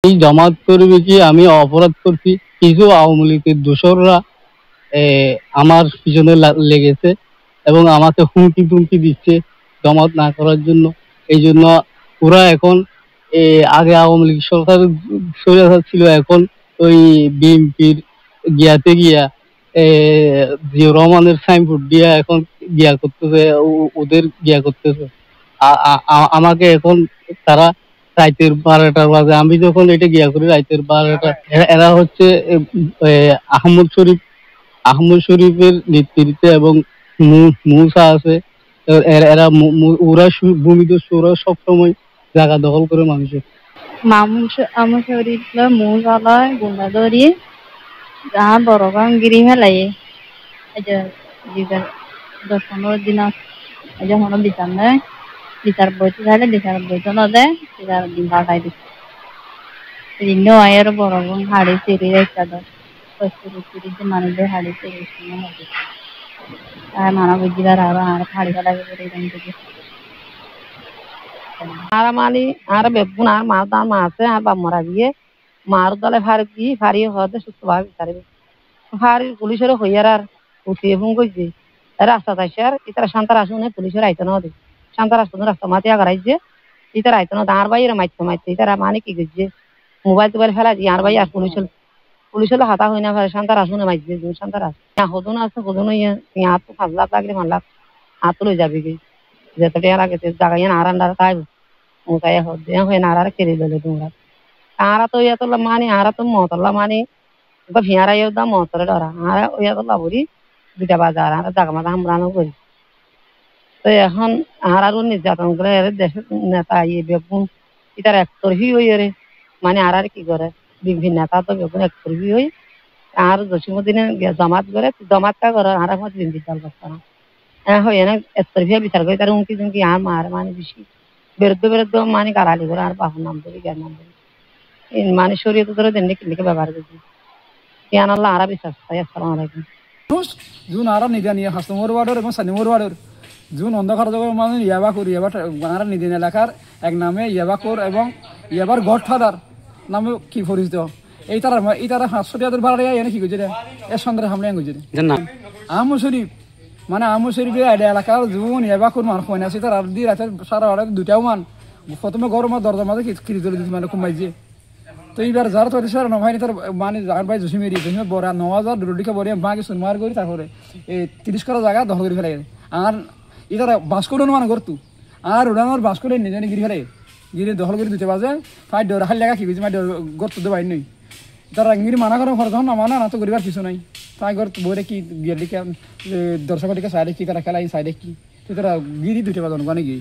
এই জামাত করবে কি আমি অপরাধ করছি, কিছু আওয়ামী লীগের দোসররা আমার পিছনে লেগেছে এবং আমাকে হুমকি টুমকি দিচ্ছে জামাত না করার জন্য। এই জন্য ওরা এখন আগে আওয়ামী লীগ সরকার স্বৈরাচার ছিল, এখন ওই বিএনপির গিয়াতে গিয়া জিয়া রহমানের সাইনবোর্ড দিয়া এখন গিয়া করতেছে, ওদের গিয়া করতেছে। আমাকে এখন তারা রাইতের 12টার বাজে, আমি যখন এটা গিয়া করি রাইতের 12টা, এরা হচ্ছে আহমদ শরীফ, আহমদ শরীফের নেতৃত্বে এবং মূসা আছে, এরা ওরা ভূমিদস্যু, ওরা সবসময় জায়গা দখল করে মানুষের। আমার শরীরে মূসালয় গুন্ডা ধরি যাহা বড় গান গিরি ফেলাই এই যে 10-15 দিন যখন বিচার নেয়, বিচার বইতে চাইলে বিচার বইতে না দেয়, বিচার দিন কাটাই দিচ্ছে। সেদিন আয়ের বড় বোন হাড়ি চেরি একটা দশ 30 যে মানুষদের হাড়ি চেরি আর মানা বুঝিবার আর হাড়ি ফেলাকে করে দিকে আর মালি আর বেগুন আর মা আছে আর বাপ মরা গিয়ে মার দলে ফারি হতে সুস্থভাবে বিচারিবে ফারি পুলিশের হইয়ার আর উঠিয়ে ফোন করছে রাস্তা থাকছে আর ইতারা শান্তার আসুন পুলিশের আইতো না ওদের শান্তার আসতো রাস্তা মাতি আগারাইছে ইতারা আইতো না আর ভাই মাইতে ইতারা মানে কি করছে মোবাইল টোবাইল ফেলা দিয়ে আর ভাই আর পুলিশের হাতা হই না ফেলে শান্তার আসুন মাইছে শান্তার আস হদুন আছে হদুন আর তো 5 লাখ লাগলে 1 লাখ হাত লই যাবে কি যেতে টেয়ার আগে জায়গায় আর আন্ডার খাইব মুখায় হদে হয়ে না আর কেড়ে দিলে তোমরা আরা তো ইয়া তো মানে আরা তো মতলা মানে বা ভিয়ারা ইয়া দা মতরে ডরা আর ইয়া তো লাবরি দুটা বাজার আর জায়গা মাথা আমরানো করি তো এখন আর আর নির্যাতন করে দেশের নেতা ইয়ে বেগুন ইতার একতরফি হই রে মানে আর কি করে বিভিন্ন নেতা তো বেগুন একতরফি হই আর জসিমুদ্দিনে জমাত করে জমাতটা করে আর আমার দিন বিচার করতে না হয় না একতরফিয়া বিচার করে তার উনকি জুনকি আর মার মানে বেশি বিরুদ্ধ মানে গালালি করে আর বাহুর নাম ধরি জ্ঞান নাম ধরি মানে শরীয়ত ধরে দেন কিনকে ব্যবহার করছি জ্ঞান আল্লাহ আরা বিশ্বাস পাই। আসসালামু আলাইকুম। জুন আরা নিদান ইয়ে হাস্তমর ওয়ার্ডের এবং সানিমর ওয়ার্ডের জুন অন্ধকার জগৎ মানে ইয়াবাকুর ইয়াবা আরা নিদিন এলাকার এক নামে ইয়াবাকুর এবং ইয়াবার গডফাদার নামে কি পরিচিত এই তারা 500 টাকার ভাড়া এনে কি করছে এর সন্ধ্যারে হামলে গুজে আহমদ শরীফ মানে আহমদ শরীফের এলাকার জুন ইয়াবাকুর মান হয় আছে তার আর দিয়ে রাতে সারা রাত দুটাও মান প্রথমে গরমের দরজার মাঝে খিরি তুলে দিচ্ছে মানে কমাইছে তো এইবার যারা তো সার নভাইনি তার মানে যার ভাই জসিমেরি জসিমে বড়া 9000 রুটিকে বড়িয়া বাঁকে সুনমার করি তারপরে এই 30 করা জায়গা দখল করে ফেলে আর ইতারা বাস্কোড অনুমান করতু আর ওড়ানোর বাস্কোডে নিজে গিরি ফেলে গিরি দখল করে দিতে বাজে ফাইট ডর হাল লাগা কি কিছু মাই গর্ত দেবাই নই তারা গিরি মানা করার পর যখন মানা না তো করিবার কিছু নাই তাই গর বইরে কি গিয়ে দর্শকটিকে সাইডে কি তারা খেলা এই সাইডে কি তো তারা গিরি দুটো বাজন গানে গিয়ে